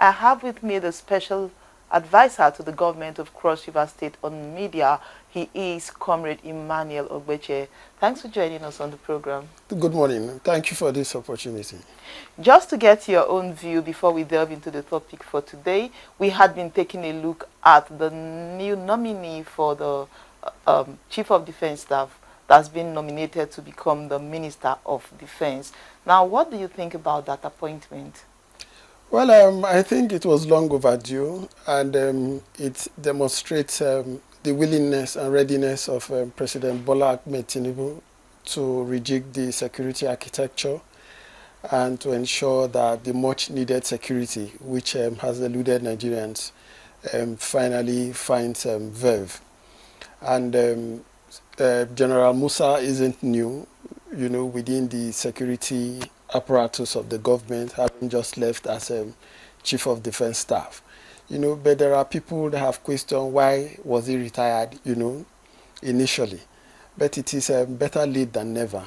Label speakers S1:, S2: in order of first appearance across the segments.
S1: I have with me the special advisor to the government of Cross River State on media. He is Comrade Emmanuel Ogbeche. Thanks for joining us on the program.
S2: Good morning. Thank you for this opportunity.
S1: Just to get your own view before we delve into the topic for today, we had been taking a look at the new nominee for the Chief of Defense Staff that's been nominated to become the Minister of Defense. Now, what do you think about that appointment?
S2: Well, I think it was long overdue, and it demonstrates the willingness and readiness of President Bola Ahmed Tinubu to rejig the security architecture and to ensure that the much needed security, which has eluded Nigerians, finally finds verve. And General Musa isn't new, within the security apparatus of the government, having just left as Chief of Defense Staff. But there are people that have questioned why was he retired, initially. But it is better late than never.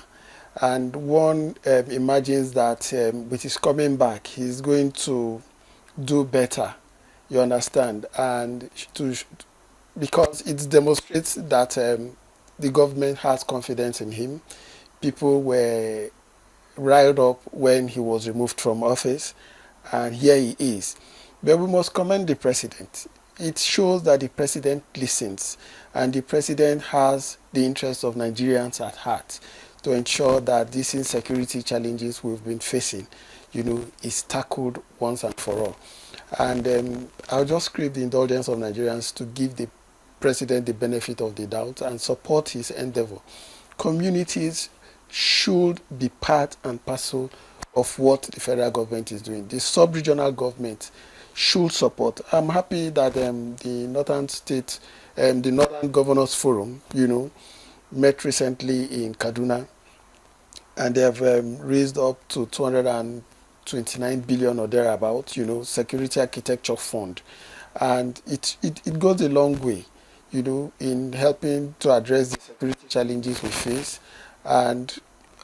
S2: And one imagines that with his coming back, he's going to do better, you understand, and because it demonstrates that the government has confidence in him. People were riled up when he was removed from office, and here he is. But we must commend the president. It shows that the president listens, and the president has the interests of Nigerians at heart to ensure that these insecurity challenges we've been facing, is tackled once and for all. And I'll just crave the indulgence of Nigerians to give the president the benefit of the doubt and support his endeavor. Communities should be part and parcel of what the federal government is doing. The sub-regional government should support. I'm happy that the Northern State, the Northern Governors Forum, met recently in Kaduna, and they have raised up to 229 billion or thereabout, security architecture fund. And it goes a long way, in helping to address the security challenges we face. And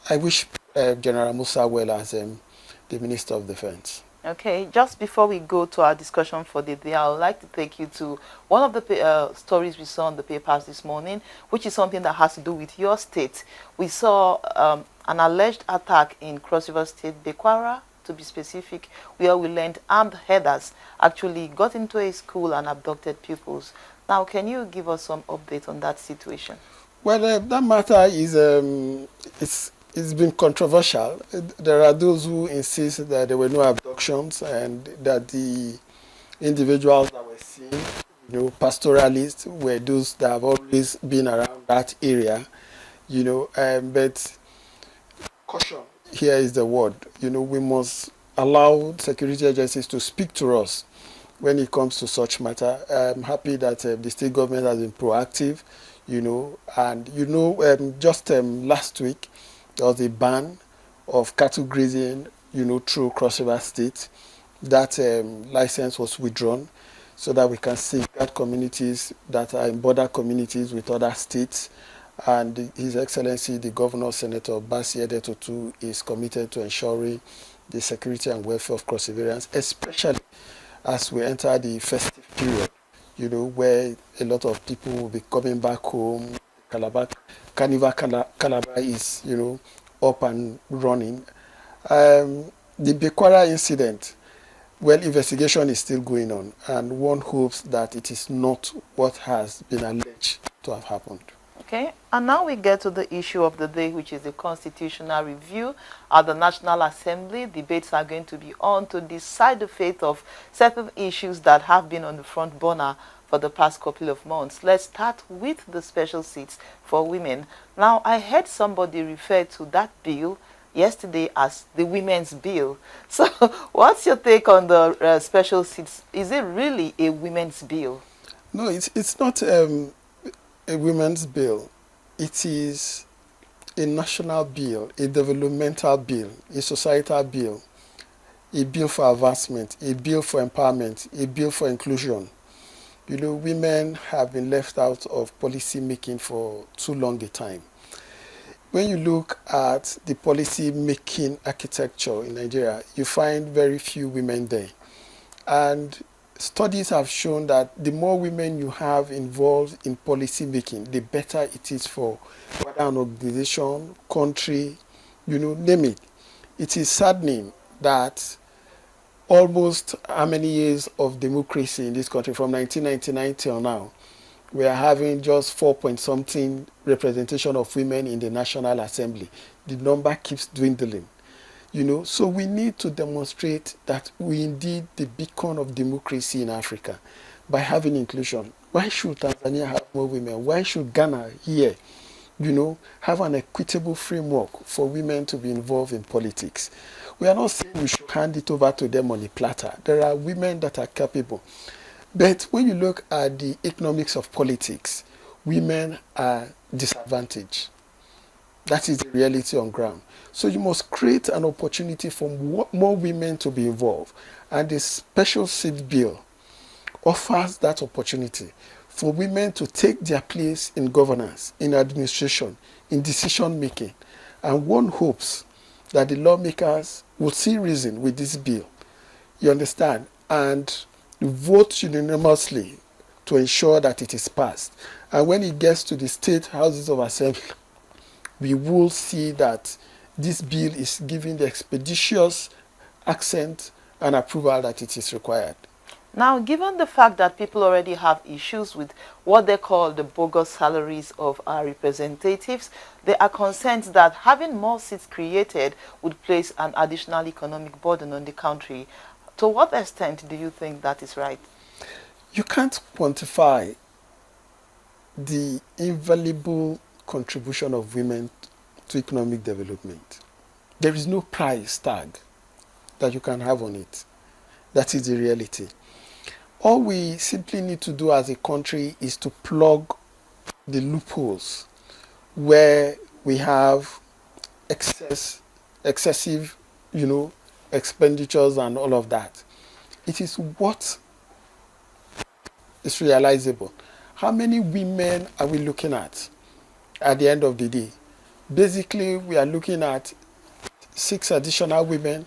S2: I wish General Musa well as the Minister of Defense.
S1: Okay, just before we go to our discussion for the day, I would like to take you to one of the stories we saw in the papers this morning, which is something that has to do with your state. We saw an alleged attack in Cross River State, Bekwara, to be specific, where we learned armed headers actually got into a school and abducted pupils. Now, can you give us some update on that situation?
S2: Well, that matter is it's been controversial. There are those who insist that there were no abductions and that the individuals that were seen, pastoralists, were those that have always been around that area, but caution here is the word. We must allow security agencies to speak to us when it comes to such matter. I'm happy that the state government has been proactive, and just last week there was a ban of cattle grazing, through Cross River State. That license was withdrawn so that we can safeguard communities that are in border communities with other states. And His Excellency, the Governor, Senator Basi Edetutu, is committed to ensuring the security and welfare of Cross Riverians, especially as we enter the festive period, where a lot of people will be coming back home. Carnival Calabar is, up and running. The Bekwara incident, well, investigation is still going on, and one hopes that it is not what has been alleged to have happened.
S1: Okay, and now we get to the issue of the day, which is the constitutional review at the National Assembly. Debates are going to be on to decide the fate of certain issues that have been on the front burner for the past couple of months. Let's start with the special seats for women. Now, I heard somebody refer to that bill yesterday as the women's bill. So what's your take on the special seats? Is it really a women's bill?
S2: No, it's not a women's bill. It is a national bill, a developmental bill, a societal bill, a bill for advancement, a bill for empowerment, a bill for inclusion. Women have been left out of policy making for too long a time. When you look at the policy making architecture in Nigeria, you find very few women there. And studies have shown that the more women you have involved in policy making, the better it is for whether an organization, country, name it. It is saddening that almost how many years of democracy in this country, from 1999 till now, we are having just 4 point something representation of women in the National Assembly. The number keeps dwindling. So we need to demonstrate that we indeed the beacon of democracy in Africa by having inclusion. Why should Tanzania have more women? Why should Ghana here, have an equitable framework for women to be involved in politics? We are not saying we should hand it over to them on a platter. There are women that are capable. But when you look at the economics of politics, women are disadvantaged. That is the reality on ground. So you must create an opportunity for more women to be involved. And the special seat bill offers that opportunity for women to take their place in governance, in administration, in decision making. And one hopes that the lawmakers will see reason with this bill. You understand? And vote unanimously to ensure that it is passed. And when it gets to the state houses of assembly, we will see that this bill is giving the expeditious accent and approval that it is required.
S1: Now, given the fact that people already have issues with what they call the bogus salaries of our representatives, they are concerned that having more seats created would place an additional economic burden on the country. To what extent do you think that is right?
S2: You can't quantify the invaluable contribution of women to economic development. There is no price tag that you can have on it. That is the reality. All we simply need to do as a country is to plug the loopholes where we have excessive, expenditures and all of that. It is what is realizable. How many women are we looking at the end of the day? Basically, we are looking at 6 additional women,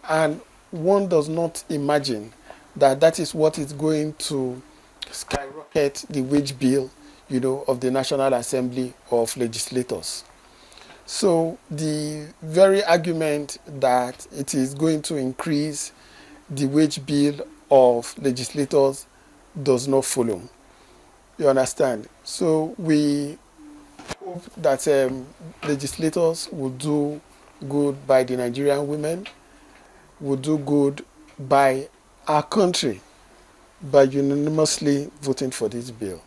S2: and one does not imagine that that is what is going to skyrocket the wage bill, of the National Assembly of Legislators. So the very argument that it is going to increase the wage bill of legislators does not follow. You understand? So we hope that legislators will do good by the Nigerian women, will do good by our country by unanimously voting for this bill.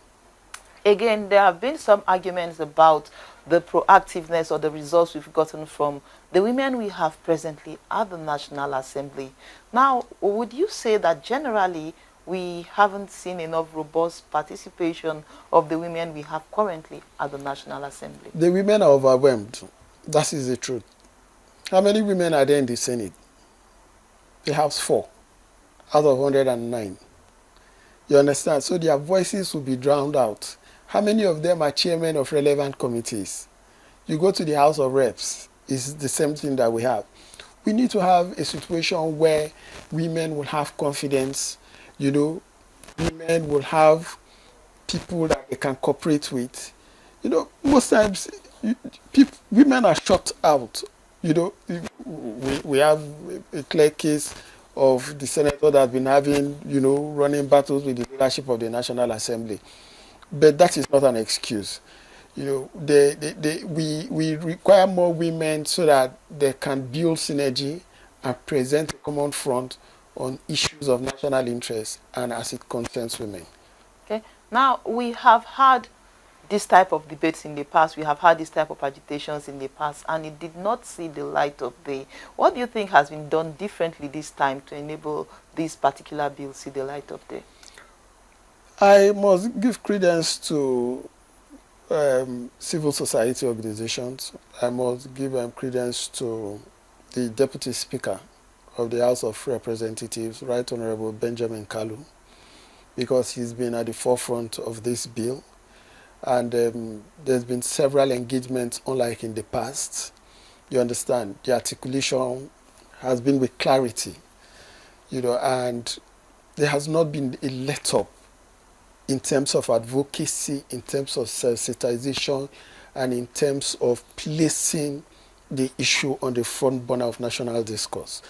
S1: Again, there have been some arguments about the proactiveness or the results we've gotten from the women we have presently at the National Assembly. Now, would you say that generally we haven't seen enough robust participation of the women we have currently at the National Assembly?
S2: The women are overwhelmed. That is the truth. How many women are there in the Senate? They have 4 out of 109. You understand? So their voices will be drowned out. How many of them are chairmen of relevant committees? You go to the House of Reps, it's the same thing that we have. We need to have a situation where women will have confidence, women will have people that they can cooperate with. Most times women are shut out. We have a clear case of the senator that has been having, running battles with the leadership of the National Assembly. But that is not an excuse. We require more women so that they can build synergy and present a common front on issues of national interest and as it concerns women.
S1: Okay. Now, we have had this type of debates in the past. We have had this type of agitations in the past, and it did not see the light of day. What do you think has been done differently this time to enable this particular bill see the light of day?
S2: I must give credence to civil society organizations. I must give credence to the Deputy Speaker of the House of Representatives, Right Honorable Benjamin Kalu, because he's been at the forefront of this bill. And there's been several engagements, unlike in the past. You understand? The articulation has been with clarity, and there has not been a let-up in terms of advocacy, in terms of sensitization, and in terms of placing the issue on the front burner of national discourse.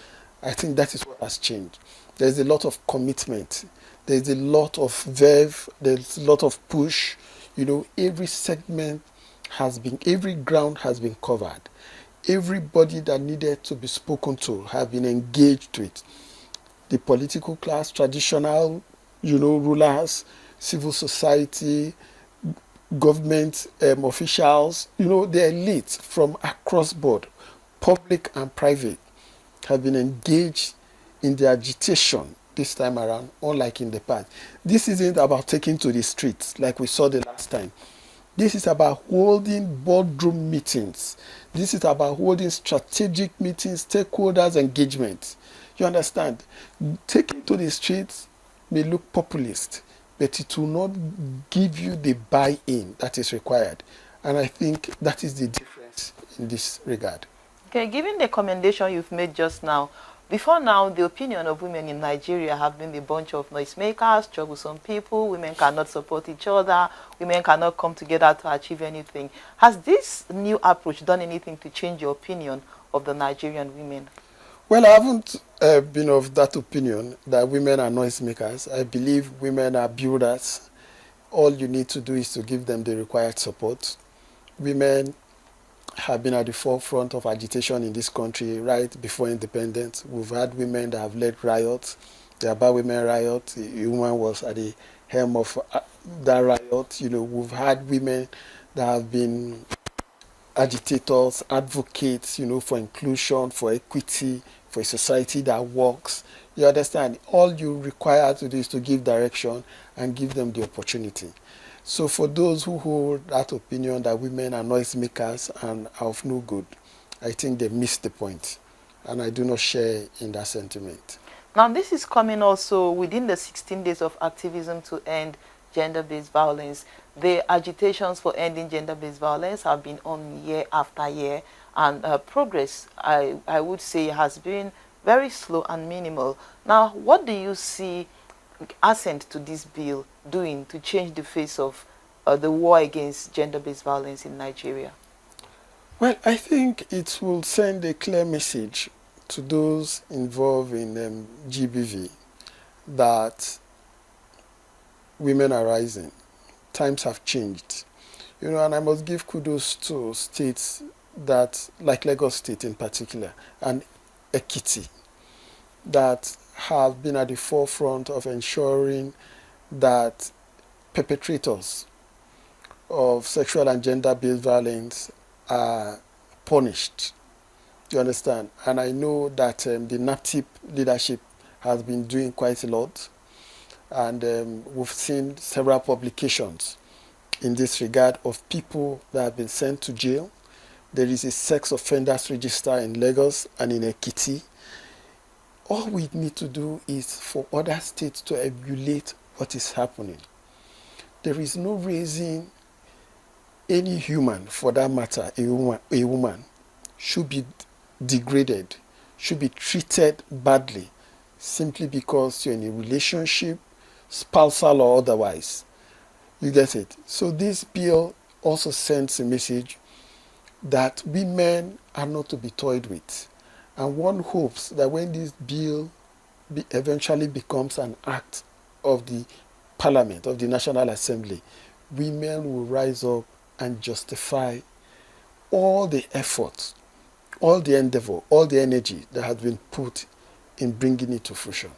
S2: I think that is what has changed. There's a lot of commitment. There's a lot of verve. There's a lot of push. Every segment every ground has been covered. Everybody that needed to be spoken to have been engaged with. The political class, traditional, rulers, civil society, government officials, the elite from across board, public and private, have been engaged in the agitation this time around, unlike in the past. This isn't about taking to the streets like we saw the last time. This is about holding boardroom meetings. This is about holding strategic meetings, stakeholders engagement. You understand? Taking to the streets may look populist, but it will not give you the buy-in that is required. And I think that is the difference in this regard.
S1: Okay, given the commendation you've made just now, before now, the opinion of women in Nigeria have been a bunch of noisemakers, troublesome people, women cannot support each other, women cannot come together to achieve anything. Has this new approach done anything to change your opinion of the Nigerian women?
S2: Well, I haven't been of that opinion that women are noisemakers. I believe women are builders. All you need to do is to give them the required support. Women have been at the forefront of agitation in this country right before independence. We've had women that have led riots. The Aba Women riot, a woman was at the helm of that riot. We've had women that have been agitators, advocates, for inclusion, for equity, for a society that works. You understand? All you require to do is to give direction and give them the opportunity. So for those who hold that opinion that women are noisemakers and are of no good, I think they missed the point. And I do not share in that sentiment.
S1: Now, this is coming also within the 16 days of activism to end gender-based violence. The agitations for ending gender-based violence have been on year after year, and progress, I would say, has been very slow and minimal. Now, what do you see assent to this bill doing to change the face of the war against gender-based violence in Nigeria?
S2: Well, I think it will send a clear message to those involved in GBV that women are rising. Times have changed. And I must give kudos to states that, like Lagos State in particular, and Ekiti, that have been at the forefront of ensuring that perpetrators of sexual and gender-based violence are punished. You understand? And I know that the NAPTIP leadership has been doing quite a lot. And we've seen several publications in this regard of people that have been sent to jail. There is a sex offenders register in Lagos and in Ekiti. All we need to do is for other states to emulate what is happening. There is no reason any human, for that matter, a woman should be degraded, should be treated badly, simply because you're in a relationship, spousal or otherwise. You get it? So this bill also sends a message that women are not to be toyed with. And one hopes that when this bill eventually becomes an act of the Parliament, of the National Assembly, women will rise up and justify all the effort, all the endeavor, all the energy that has been put in bringing it to fruition.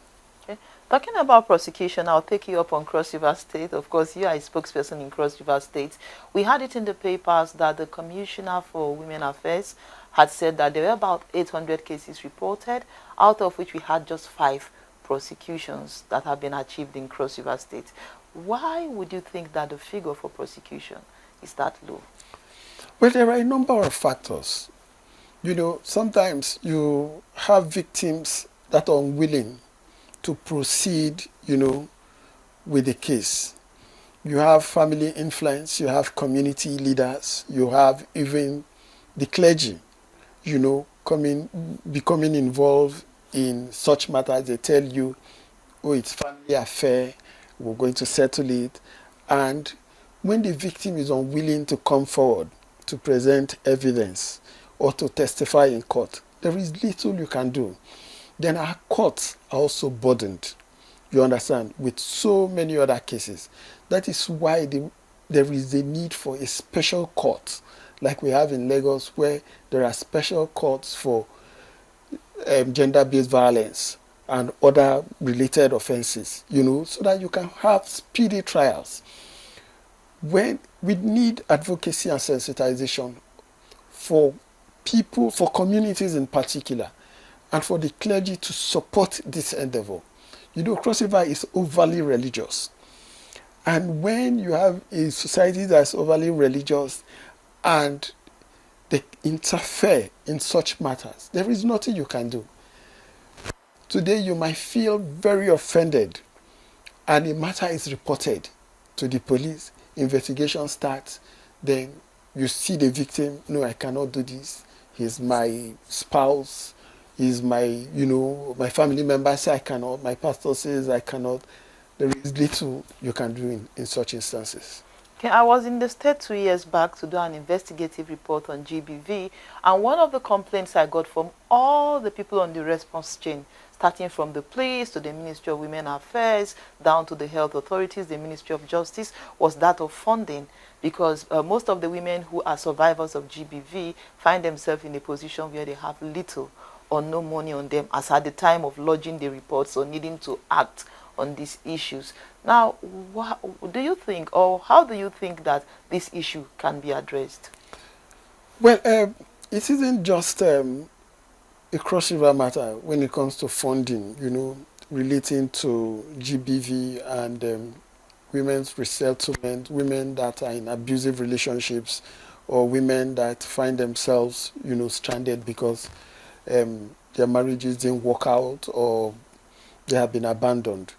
S1: Okay. Talking about prosecution, I'll take you up on Cross River State. Of course, you are a spokesperson in Cross River State. We had it in the papers that the Commissioner for Women Affairs had said that there were about 800 cases reported, out of which we had just 5 prosecutions that have been achieved in Cross River State. Why would you think that the figure for prosecution is that low?
S2: Well, there are a number of factors. Sometimes you have victims that are unwilling to proceed, with the case. You have family influence, you have community leaders, you have even the clergy, becoming involved in such matters. They tell you, oh, it's family family affair, we're going to settle it. And when the victim is unwilling to come forward to present evidence or to testify in court, there is little you can do. Then our courts are also burdened, you understand, with so many other cases. That is why there is a need for a special court, like we have in Lagos, where there are special courts for gender-based violence and other related offenses, so that you can have speedy trials. When we need advocacy and sensitization for people, for communities in particular, and for the clergy to support this endeavor. Cross River is overly religious. And when you have a society that's overly religious and they interfere in such matters, there is nothing you can do. Today you might feel very offended and a matter is reported to the police, investigation starts, then you see the victim, no, I cannot do this. He's my spouse, he's my, my family member say I cannot, my pastor says I cannot. There is little you can do in such instances.
S1: Okay, I was in the state 2 years back to do an investigative report on GBV, and one of the complaints I got from all the people on the response chain, starting from the police to the Ministry of Women Affairs, down to the health authorities, the Ministry of Justice, was that of funding. Because most of the women who are survivors of GBV find themselves in a position where they have little or no money on them as at the time of lodging the reports or needing to act on these issues. Now, what do you think, or how do you think that this issue can be addressed?
S2: Well, it isn't just a Cross River matter when it comes to funding, relating to GBV and women's resettlement, women that are in abusive relationships, or women that find themselves, stranded because their marriages didn't work out or they have been abandoned.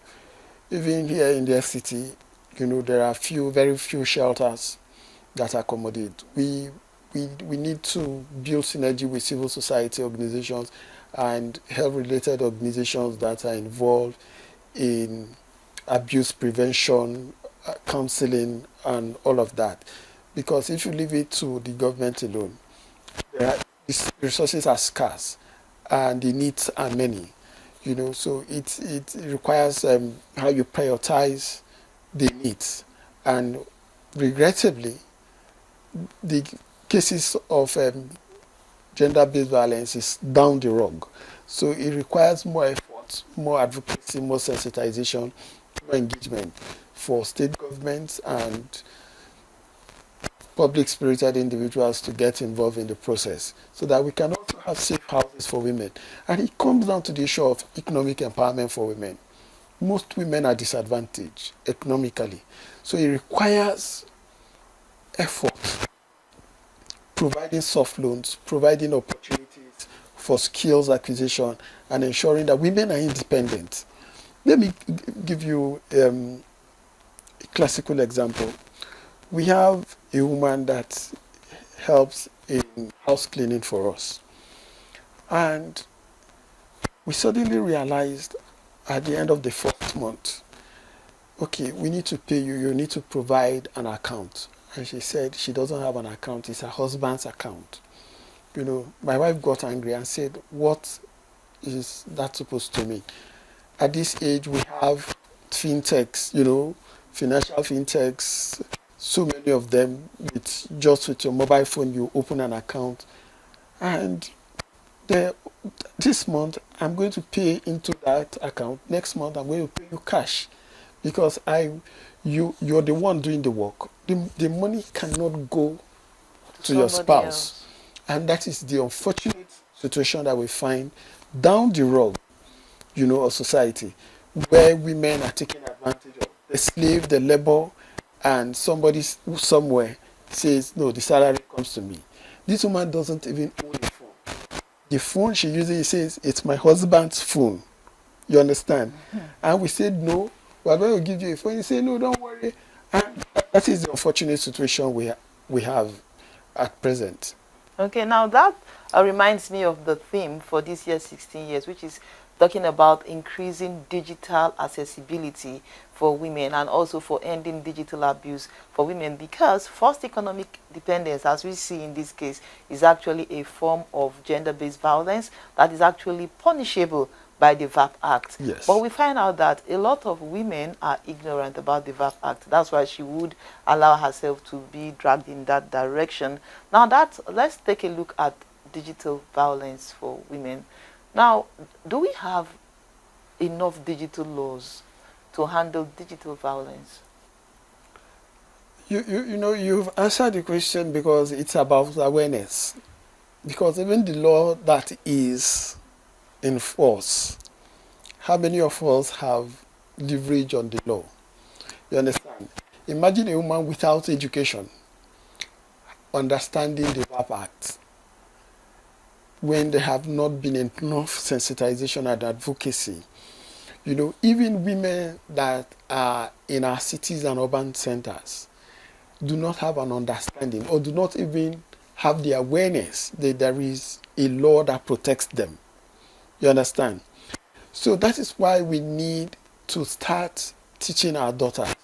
S2: Even here in the city, there are very few shelters that accommodate. We need to build synergy with civil society organizations and health-related organizations that are involved in abuse prevention, counseling, and all of that. Because if you leave it to the government alone, the resources are scarce and the needs are many. So it requires how you prioritize the needs. And regrettably, the cases of gender-based violence is down the road. So it requires more effort, more advocacy, more sensitization, more engagement for state governments and public-spirited individuals to get involved in the process so that we can also have safe houses for women. And it comes down to the issue of economic empowerment for women. Most women are disadvantaged economically. So it requires effort, providing soft loans, providing opportunities for skills acquisition, and ensuring that women are independent. Let me give you a classical example. We have a woman that helps in house cleaning for us. And we suddenly realized at the end of the first month, okay, we need to pay you, you need to provide an account. And she said she doesn't have an account, it's her husband's account. My wife got angry and said, what is that supposed to mean? At this age, we have fintechs, financial fintechs, so many of them, just with your mobile phone, you open an account. And this month, I'm going to pay into that account. Next month, I'm going to pay you cash because you're the one doing the work. The money cannot go to your spouse.
S1: Else.
S2: And that is the unfortunate situation that we find down the road, of society, where women are taken advantage of. The slave, the labor, and somebody somewhere says, no, the salary comes to me. This woman doesn't even own a phone. The phone she uses says, it's my husband's phone. You understand? Mm-hmm. And we said, no, we're going to give you a phone. You say, no, don't worry. And that is the unfortunate situation we have at present.
S1: Okay, now that reminds me of the theme for this year, 16 years, which is talking about increasing digital accessibility for women and also for ending digital abuse for women, because forced economic dependence, as we see in this case, is actually a form of gender-based violence that is actually punishable by the VAP Act.
S2: Yes.
S1: But we find out that a lot of women are ignorant about the VAP Act. That's why she would allow herself to be dragged in that direction. Now let's take a look at digital violence for women. Now, do we have enough digital laws to handle digital violence?
S2: You know, you've answered the question because it's about awareness. Because even the law that is in force, how many of us have leverage on the law? You understand? Imagine a woman without education understanding the VAP Act when there have not been enough sensitization and advocacy. You know, even women that are in our cities and urban centers do not have an understanding or do not even have the awareness that there is a law that protects them. You understand? So that is why we need to start teaching our daughters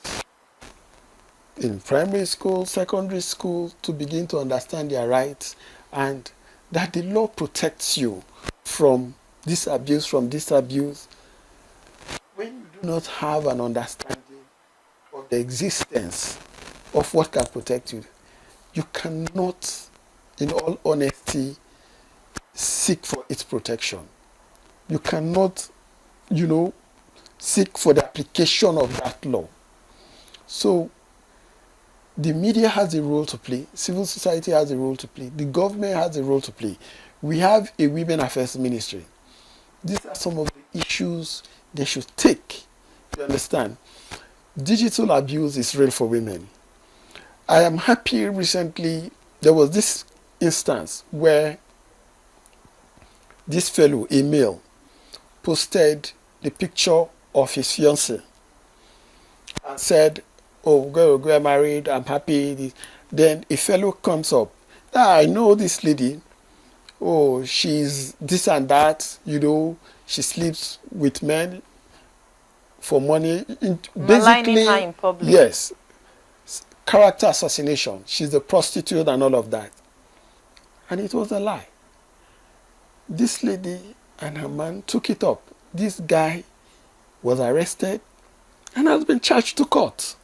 S2: in primary school, secondary school, to begin to understand their rights and that the law protects you from this abuse, When you do not have an understanding of the existence of what can protect you, you cannot, in all honesty, seek for its protection. You cannot, you know, seek for the application of that law. So the media has a role to play, civil society has a role to play, the government has a role to play. We have a women affairs ministry. These are some of the issues they should take. You understand? Digital abuse is real for women. I am happy recently there was this instance where this fellow, a male, posted the picture of his fiancée and said, "Oh, we're going to get married, I'm happy." Then a fellow comes up, "I know this lady. Oh, she's this and that, you know, she sleeps with men for money."
S1: Maligning her in public.
S2: Yes, character assassination. She's a prostitute and all of that. And it was a lie. This lady and her man took it up. This guy was arrested and has been charged to court.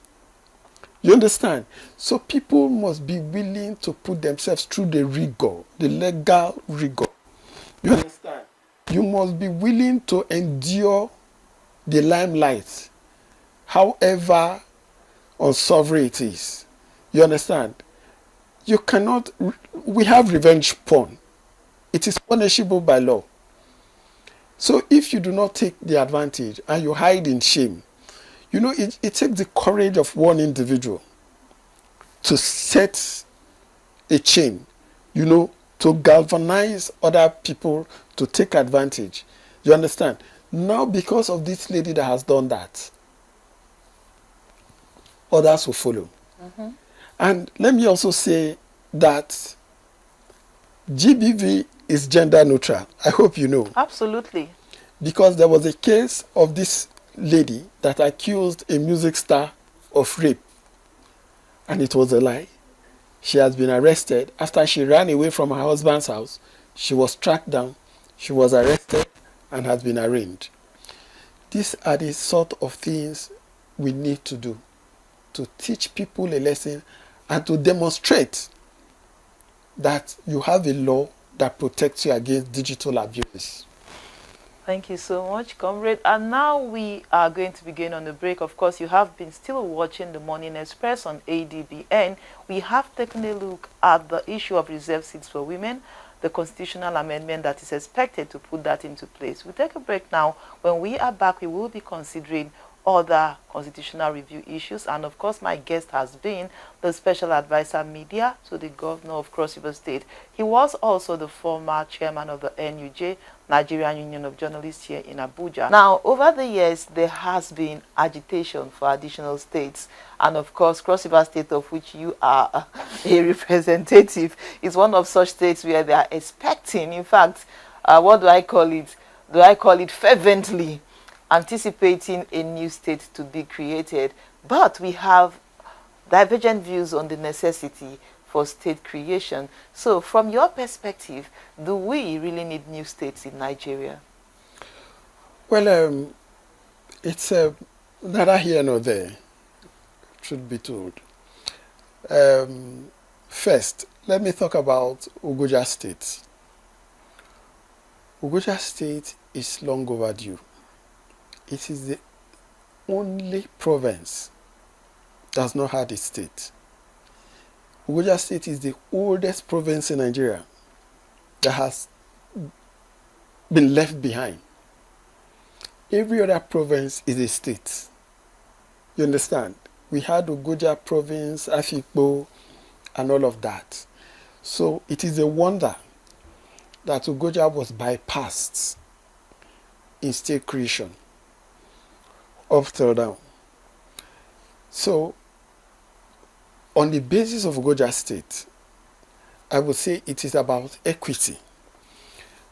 S2: You understand? So people must be willing to put themselves through the rigor, the legal rigor. You understand? You must be willing to endure the limelight, however unsavory it is. You understand? You cannot, we have revenge porn. It is punishable by law. So if you do not take the advantage and you hide in shame, you know, it takes the courage of one individual to set a chain, you know, to galvanize other people to take advantage. You understand? Now, because of this lady that has done that, others will follow. Mm-hmm. And let me also say that GBV is gender neutral. I hope you know.
S1: Absolutely.
S2: Because there was a case of this lady that accused a music star of rape. And it was a lie. She has been arrested. After she ran away from her husband's house, she was tracked down, she was arrested, and has been arraigned. These are the sort of things we need to do to teach people a lesson and to demonstrate that you have a law that protects you against digital abuse.
S1: Thank you so much, comrade. And now we are going to begin on the break. Of course, you have been still watching the Morning Express on ADBN. We have taken a look at the issue of reserved seats for women, the constitutional amendment that is expected to put that into place. We'll take a break now. When we are back, we will be considering other constitutional review issues, and of course my guest has been the special advisor media to the governor of Cross River State. He was also the former chairman of the NUJ, Nigerian Union of Journalists, here in Abuja. Now, over the years there has been agitation for additional states, and of course Cross River State, of which you are a representative, is one of such states where they are expecting, in fact, what do I call it, do I call it, fervently anticipating a new state to be created. But we have divergent views on the necessity for state creation. So from your perspective, do we really need new states in Nigeria?
S2: Well, it's neither here nor there, should be told. First, let me talk about Ugoja State. Ugoja State is long overdue. It is the only province that has not had a state. Ugoja State is the oldest province in Nigeria that has been left behind. Every other province is a state. You understand? We had Ugoja province, Afikpo, and all of that. So it is a wonder that Ugoja was bypassed in state creation, up till now. So, on the basis of Ugoja State, I would say it is about equity.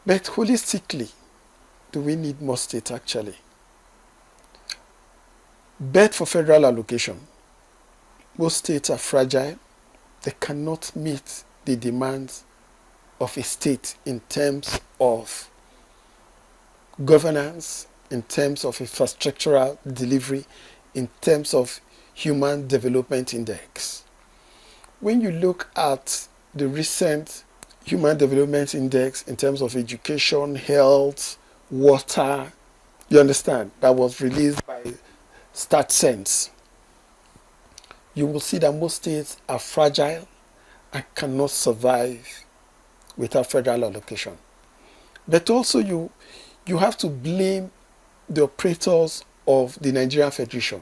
S2: But holistically, do we need more states actually? But for federal allocation, most states are fragile. They cannot meet the demands of a state in terms of governance, in terms of infrastructural delivery, in terms of human development index. When you look at the recent human development index in terms of education, health, water, you understand, that was released by StatSense, you will see that most states are fragile and cannot survive without federal allocation. But also you have to blame the operators of the Nigerian Federation,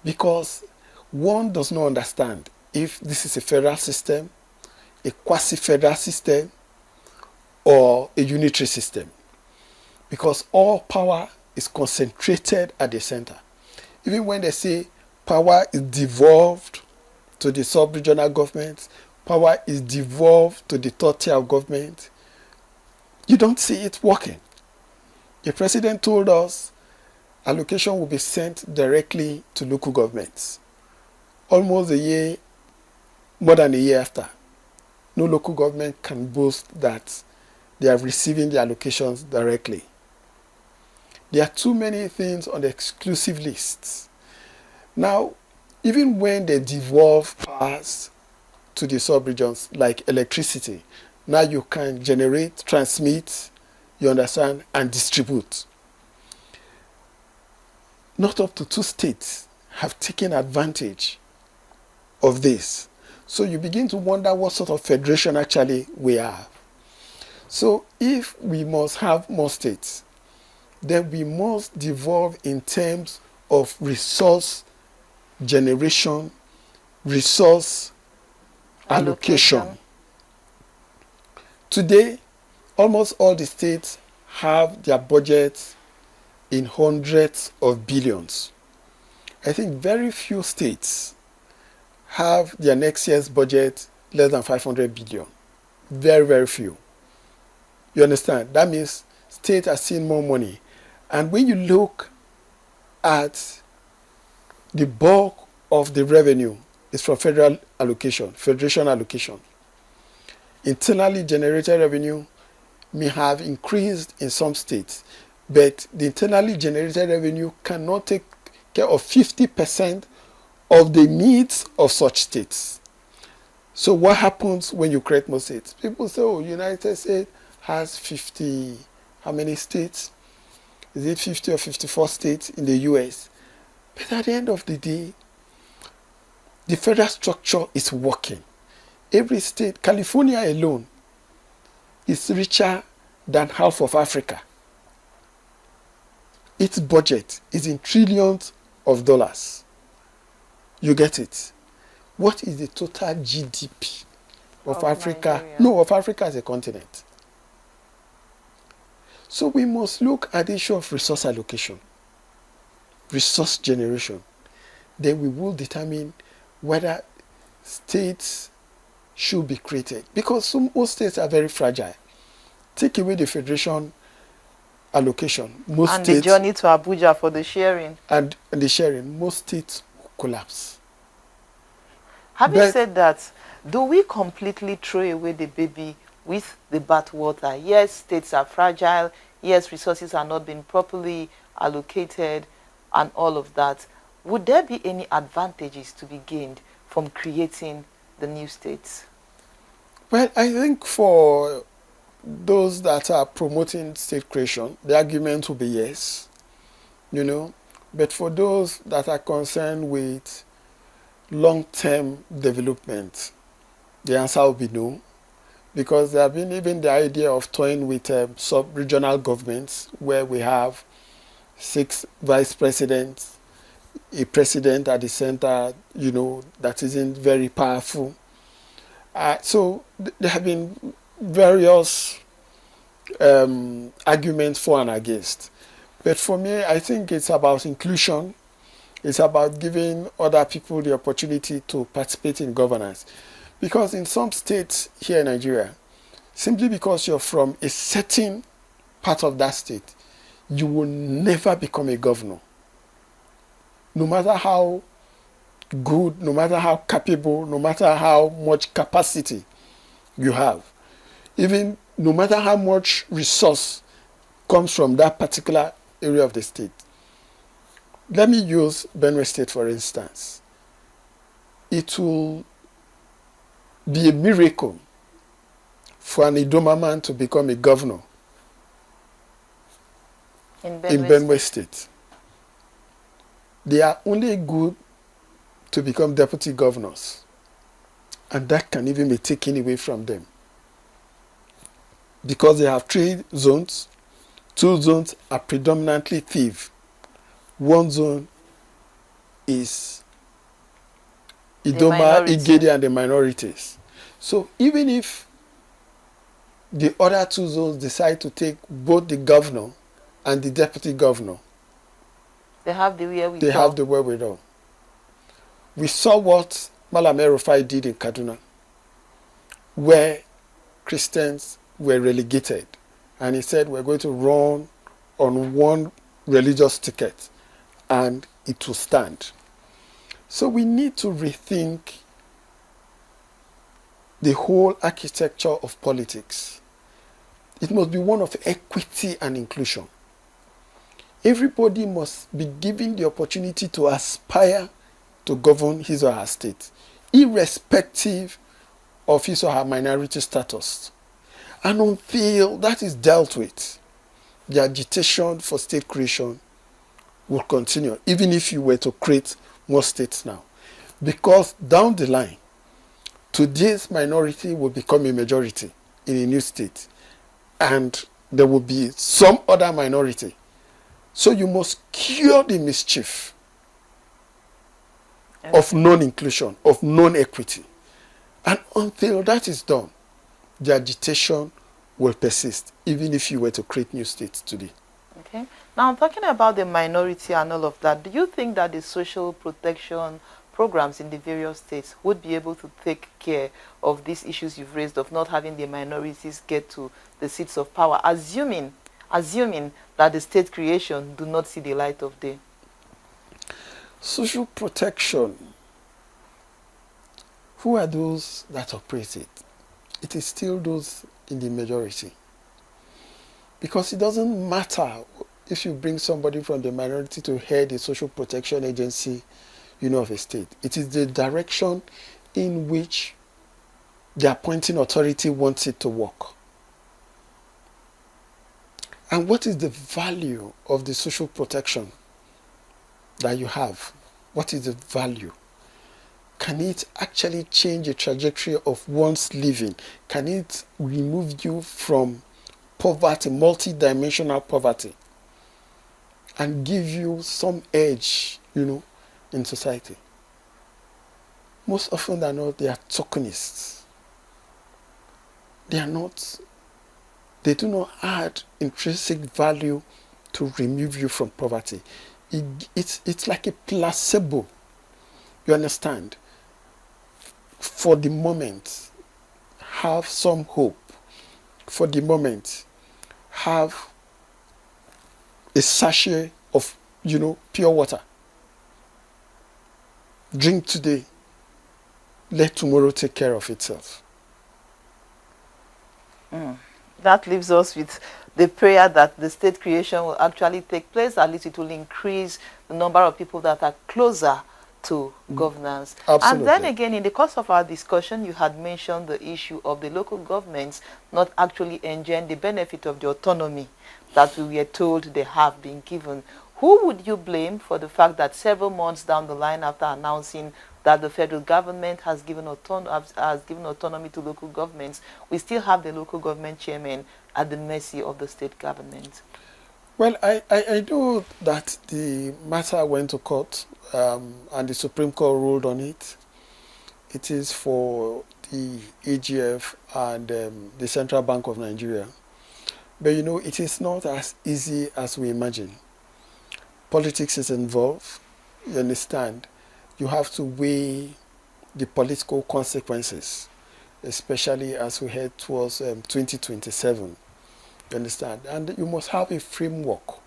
S2: because one does not understand if this is a federal system, a quasi-federal system, or a unitary system, because all power is concentrated at the center. Even when they say power is devolved to the sub-regional governments, power is devolved to the third tier of government, you don't see it working. The president told us allocation will be sent directly to local governments. Almost more than a year after, no local government can boast that they are receiving the allocations directly. There are too many things on the exclusive lists. Now, even when they devolve powers to the sub-regions, like electricity, now you can generate, transmit, you understand, and distribute. Not up to 2 states have taken advantage of this. So you begin to wonder what sort of federation actually we are. So if we must have more states, then we must devolve in terms of resource generation, resource allocation. Today, almost all the states have their budgets in hundreds of billions. I think very few states have their next year's budget less than 500 billion. Very, very few. You understand? That means states are seeing more money. And when you look at the bulk of the revenue is from federal allocation, federation allocation. Internally generated revenue may have increased in some states, but the internally generated revenue cannot take care of 50% of the needs of such states. So what happens when you create more states? People say, oh, United States has 50, how many states? Is it 50 or 54 states in the US? But at the end of the day, the federal structure is working. Every state, California alone, is richer than half of Africa. Its budget is in trillions of dollars. You get it? What is the total GDP of Africa?
S1: Nigeria.
S2: No, of Africa as a continent. So we must look at the issue of resource allocation, resource generation. Then we will determine whether states should be created. Because most states are very fragile. Take away the federation allocation, most
S1: And
S2: states,
S1: the journey to Abuja for the sharing.
S2: and the sharing, most states will collapse.
S1: Having
S2: But
S1: said that, do we completely throw away the baby with the bathwater? Yes, states are fragile. Yes, resources are not being properly allocated and all of that. Would there be any advantages to be gained from creating the new states?
S2: well, I think for those that are promoting state creation, the argument will be yes, you know. But for those that are concerned with long-term development, the answer will be no. Because there have been even the idea of toying with sub-regional governments where we have 6 vice presidents, a president at the center, that isn't very powerful. So there have been various arguments for and against. But for me, I think it's about inclusion. It's about giving other people the opportunity to participate in governance. Because in some states here in Nigeria, simply because you're from a certain part of that state, you will never become a governor. No matter how good, no matter how capable, no matter how much capacity you have, even no matter how much resource comes from that particular area of the state. Let me use Benue State for instance. It will be a miracle for an Idoma man to become a governor
S1: In
S2: Benue State. They are only good to become deputy governors, and that can even be taken away from them because they have 3 zones. 2 zones are predominantly thief. 1 zone is Idoma, Igede, and the minorities. So even if the other 2 zones decide to take both the governor and the deputy governor,
S1: they have the wherewithal.
S2: They have the wherewithal. We saw what Malam El-Rufai did in Kaduna, where Christians were relegated. And he said, we're going to run on one religious ticket, and it will stand. So we need to rethink the whole architecture of politics. It must be one of equity and inclusion. Everybody must be given the opportunity to aspire to govern his or her state, irrespective of his or her minority status. And until that is dealt with, the agitation for state creation will continue, even if you were to create more states now. Because down the line, today's minority will become a majority in a new state, and there will be some other minority. So you must cure the mischief of non-inclusion, of non-equity. And until that is done, the agitation will persist, even if you were to create new states today.
S1: Okay. Now, talking about the minority and all of that, do you think that the social protection programs in the various states would be able to take care of these issues you've raised of not having the minorities get to the seats of power, assuming that the state creation do not see the light of day?
S2: Social protection, who are those that operate it? It is still those in the majority. Because it doesn't matter if you bring somebody from the minority to head a social protection agency, of a state. It is the direction in which the appointing authority wants it to work. And what is the value of the social protection that you have? What is the value? Can it actually change the trajectory of one's living? Can it remove you from poverty, multi-dimensional poverty, and give you some edge, in society? Most often than not, they are tokenists. They do not add intrinsic value to remove you from poverty. It's like a placebo. You understand? For the moment, have some hope. For the moment, have a sachet of, pure water. Drink today, let tomorrow take care of itself.
S1: That leaves us with the prayer that the state creation will actually take place. At least it will increase the number of people that are closer to governance.
S2: Absolutely.
S1: And then again, in the course of our discussion, you had mentioned the issue of the local governments not actually enjoying the benefit of the autonomy that we were told they have been given. Who would you blame for the fact that several months down the line after announcing that the federal government has given autonomy to local governments, we still have the local government chairman at the mercy of the state government?
S2: Well, I know that the matter went to court, and the Supreme Court ruled on it. It is for the AGF and the Central Bank of Nigeria. But it is not as easy as we imagine. Politics is involved, you understand. You have to weigh the political consequences, especially as we head towards 2027. You understand? And you must have a framework.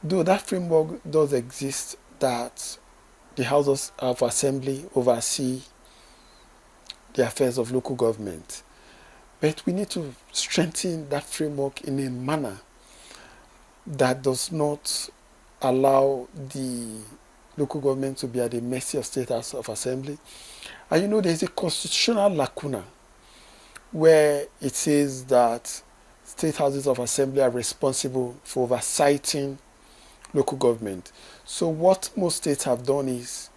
S2: Though that framework does exist, that the Houses of Assembly oversee the affairs of local government. But we need to strengthen that framework in a manner that does not allow the local government to be at the mercy of State House of Assembly. And there's a constitutional lacuna where it says that State Houses of Assembly are responsible for oversighting local government. So what most states have done is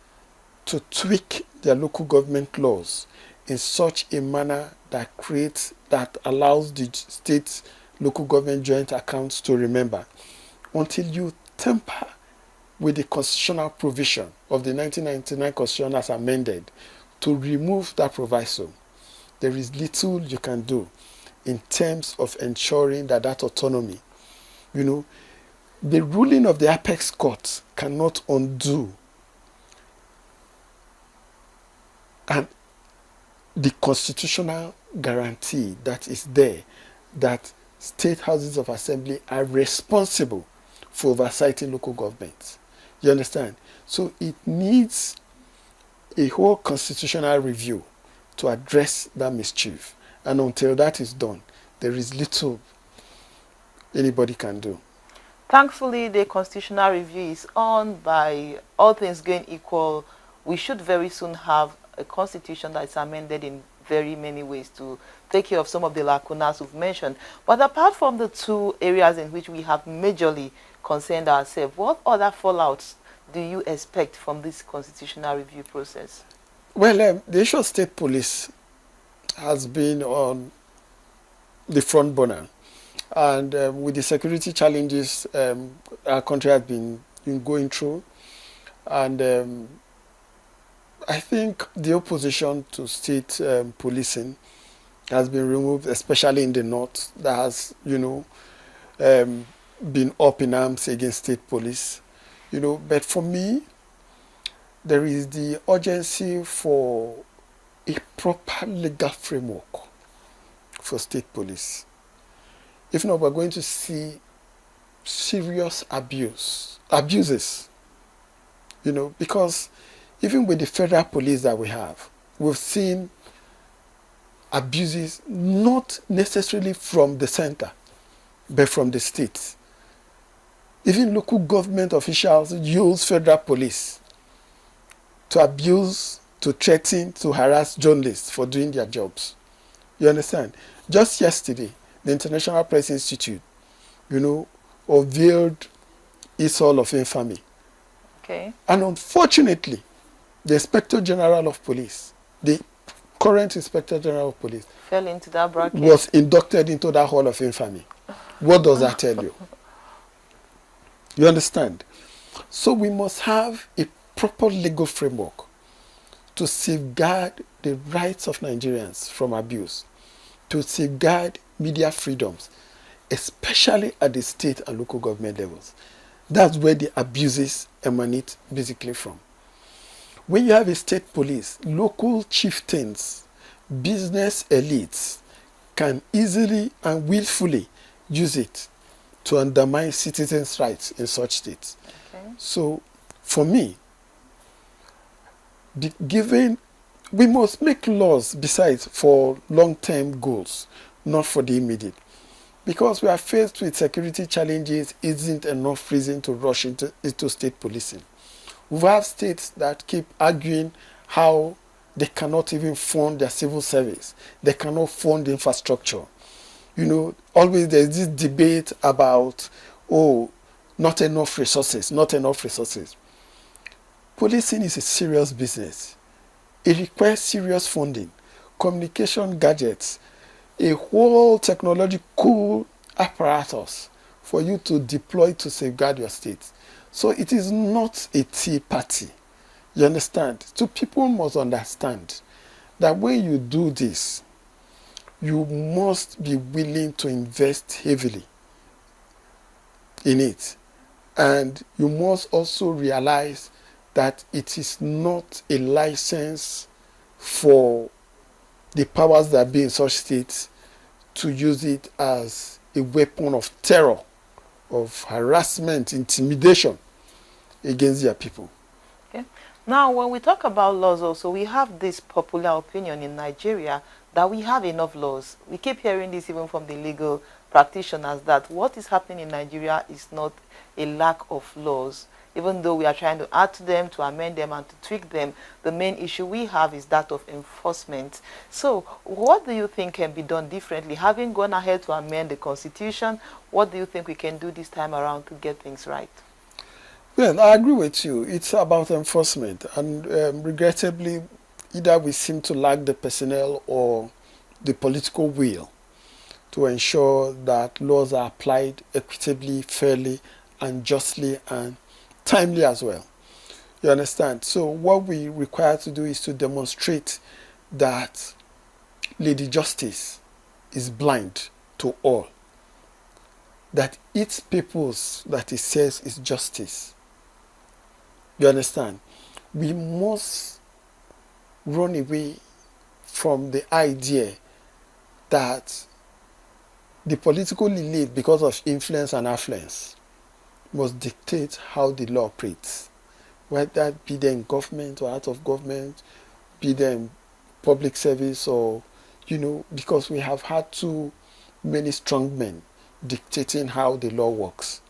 S2: to tweak their local government laws in such a manner that allows the state local government joint accounts to remember, until you tamper with the constitutional provision of the 1999 Constitution as amended to remove that proviso. There is little you can do in terms of ensuring that autonomy, the ruling of the apex court cannot undo and the constitutional guarantee that is there, that state houses of assembly are responsible for oversighting local governments. You understand? So it needs a whole constitutional review to address that mischief. And until that is done, there is little anybody can do.
S1: Thankfully, the constitutional review is on. By all things going equal, we should very soon have a constitution that is amended in very many ways to take care of some of the lacunas we've mentioned. But apart from the two areas in which we have majorly concerned ourselves, what other fallouts do you expect from this constitutional review process?
S2: Well, the issue of state police has been on the front burner. And with the security challenges our country has been going through, and I think the opposition to state policing has been removed, especially in the north, that has, been up in arms against state police. But for me, there is the urgency for a proper legal framework for state police. If not, we're going to see serious abuses, because even with the federal police that we have, we've seen abuses not necessarily from the center, but from the states. Even local government officials use federal police to abuse, to threaten, to harass journalists for doing their jobs. You understand? Just yesterday, the International Press Institute, unveiled its Hall of Infamy.
S1: Okay.
S2: And unfortunately, the Inspector General of Police, the current Inspector General of Police,
S1: fell into that bracket,
S2: was inducted into that Hall of Infamy. What does that tell you? You understand? So we must have a proper legal framework to safeguard the rights of Nigerians from abuse, to safeguard media freedoms, especially at the state and local government levels. That's where the abuses emanate basically from. When you have a state police, local chieftains, business elites can easily and willfully use it to undermine citizens' rights in such states.
S1: Okay.
S2: So, for me, given we must make laws besides for long-term goals, not for the immediate. Because we are faced with security challenges isn't enough reason to rush into state policing. We have states that keep arguing how they cannot even fund their civil service. They cannot fund infrastructure. You know, always there's this debate about, oh, not enough resources, not enough resources. Policing is a serious business. It requires serious funding, communication gadgets, a whole technological apparatus for you to deploy to safeguard your state. So it is not a tea party. You understand? So people must understand that when you do this, you must be willing to invest heavily in it. And you must also realize that it is not a license for the powers that be in such states to use it as a weapon of terror, of harassment, intimidation against their people.
S1: Okay. Now, when we talk about laws also, we have this popular opinion in Nigeria that we have enough laws. We keep hearing this even from the legal practitioners, that what is happening in Nigeria is not a lack of laws. Even though we are trying to add to them, to amend them, and to tweak them, the main issue we have is that of enforcement. So what do you think can be done differently? Having gone ahead to amend the Constitution, what do you think we can do this time around to get things right?
S2: Well, I agree with you. It's about enforcement. And regrettably, either we seem to lack the personnel or the political will to ensure that laws are applied equitably, fairly, and justly, and timely as well. You understand? So what we require to do is to demonstrate that Lady Justice is blind to all. That it's people's that it says is justice. You understand? We must run away from the idea that the political elite, because of influence and affluence, must dictate how the law operates. Whether be they in government or out of government, be they in public service, or, you know, because we have had too many strong men dictating how the law works.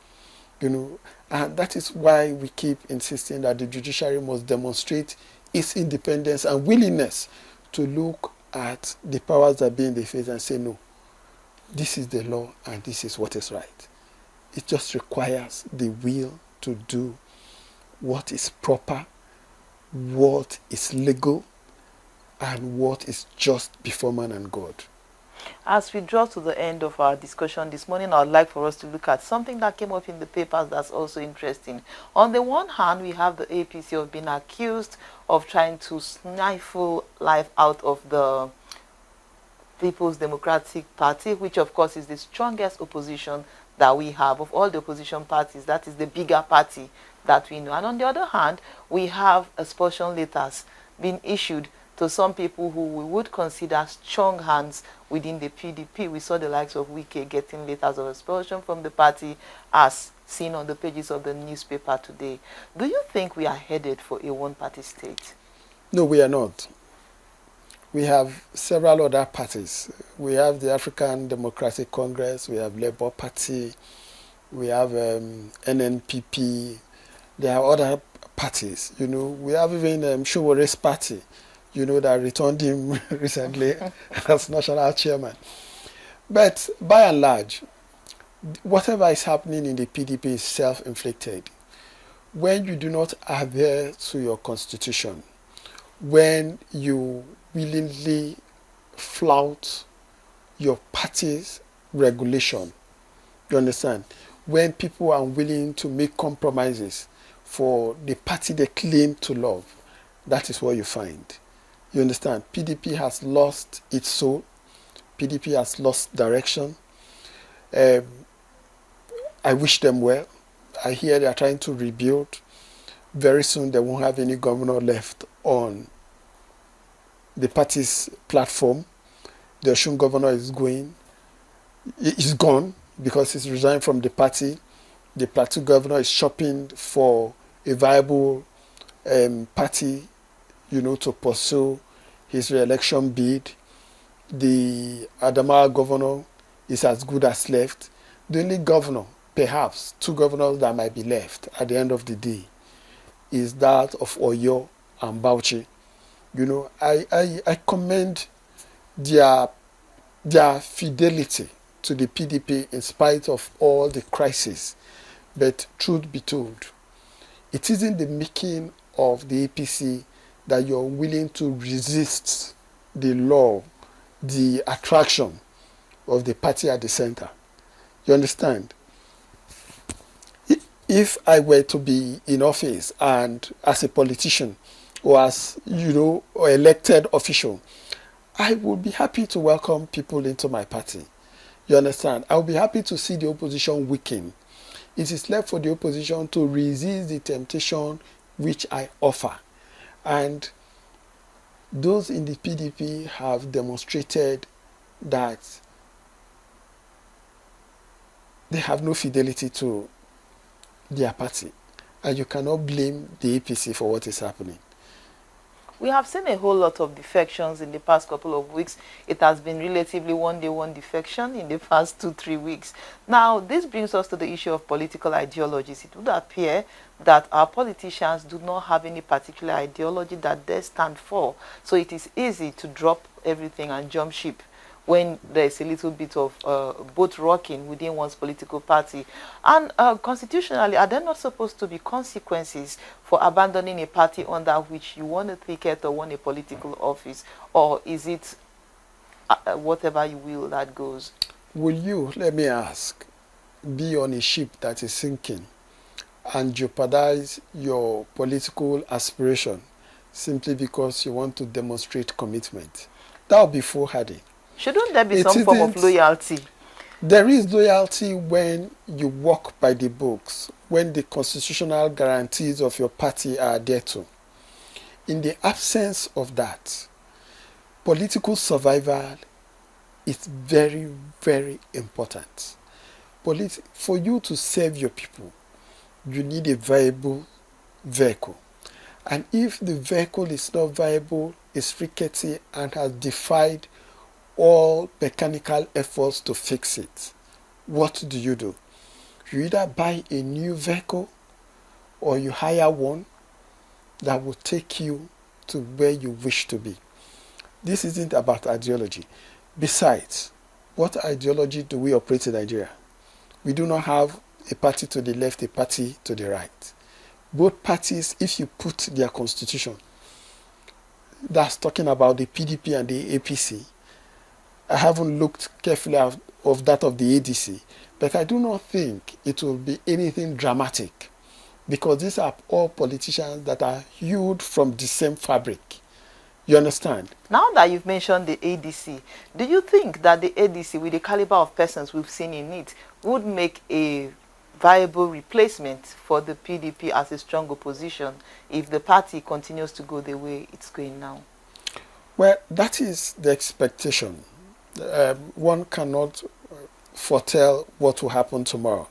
S2: You know, and that is why we keep insisting that the judiciary must demonstrate its independence and willingness to look at the powers that be in the face and say, no, this is the law and this is what is right. It just requires the will to do what is proper, what is legal, and what is just before man and God.
S1: As we draw to the end of our discussion this morning, I would like for us to look at something that came up in the papers that's also interesting. On the one hand, we have the APC of being accused of trying to stifle life out of the People's Democratic Party, which of course is the strongest opposition that we have. Of all the opposition parties, that is the bigger party that we know. And on the other hand, we have expulsion letters being issued to some people who we would consider strong hands within the PDP. We saw the likes of Wike getting letters of expulsion from the party, as seen on the pages of the newspaper today. Do you think we are headed for a one-party state?
S2: No, we are not. We have several other parties. We have the African Democratic Congress, we have Labour Party, we have NNPP, there are other parties. You know, we have even Showore's party, you know, that returned him recently as national chairman. But by and large, whatever is happening in the PDP is self-inflicted. When you do not adhere to your constitution, when you willingly flout your party's regulation, you understand? When people are willing to make compromises for the party they claim to love, that is what you find. You understand? PDP has lost its soul. PDP has lost direction. I wish them well. I hear they are trying to rebuild. Very soon they won't have any governor left on the party's platform. The Osun governor is gone. because he's resigned from the party. The Plateau governor is shopping for a viable party, to pursue his re-election bid. The Adamawa governor is as good as left. The only governor, perhaps two governors that might be left at the end of the day, is that of Oyo and Bauchi. I commend their fidelity to the PDP in spite of all the crises. But truth be told, it isn't the making of the APC that you're willing to resist the law, the attraction of the party at the center. You understand? If I were to be in office and as a politician or as, or elected official, I would be happy to welcome people into my party. You understand? I would be happy to see the opposition weaken. It is left for the opposition to resist the temptation which I offer. And those in the PDP have demonstrated that they have no fidelity to their party. And you cannot blame the APC for what is happening.
S1: We have seen a whole lot of defections in the past couple of weeks. It has been relatively one defection in the past 2-3 weeks. Now, this brings us to the issue of political ideologies. It would appear that our politicians do not have any particular ideology that they stand for. So it is easy to drop everything and jump ship when there's a little bit of boat rocking within one's political party. And constitutionally, are there not supposed to be consequences for abandoning a party under which you won a ticket or won a political office? Or is it whatever you will that goes?
S2: Will you, let me ask, be on a ship that is sinking and jeopardize your political aspiration simply because you want to demonstrate commitment? That would be foolhardy.
S1: Shouldn't there be some form of loyalty?
S2: There is loyalty when you walk by the books, when the constitutional guarantees of your party are adhered to. In the absence of that, political survival is very, very important. For you to serve your people, you need a viable vehicle. And if the vehicle is not viable, is rickety, and has defied all mechanical efforts to fix it, what do? You either buy a new vehicle or you hire one that will take you to where you wish to be. This isn't about ideology. Besides, what ideology do we operate in Nigeria? We do not have a party to the left, a party to the right. Both parties, if you put their constitution, that's talking about the PDP and the APC. I haven't looked carefully of that of the ADC, but I do not think it will be anything dramatic because these are all politicians that are hewed from the same fabric. You understand?
S1: Now that you've mentioned the ADC, do you think that the ADC, with the caliber of persons we've seen in it, would make a viable replacement for the PDP as a strong opposition if the party continues to go the way it's going now?
S2: Well, that is the expectation. One cannot foretell what will happen tomorrow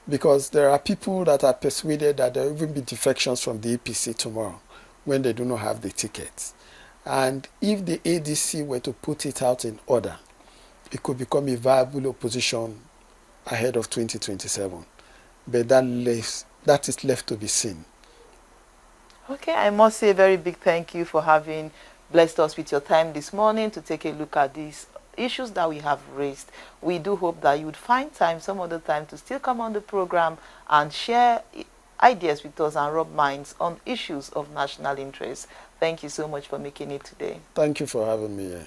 S2: because there are people that are persuaded that there will even be defections from the APC tomorrow when they do not have the tickets. And if the ADC were to put it out in order, it could become a viable opposition ahead of 2027. But that is left to be seen.
S1: Okay, I must say a very big thank you for having blessed us with your time this morning to take a look at these issues that we have raised. We do hope that you would find time some other time to still come on the program and share ideas with us and rub minds on issues of national interest. Thank you so much for making it today.
S2: Thank you for having me here.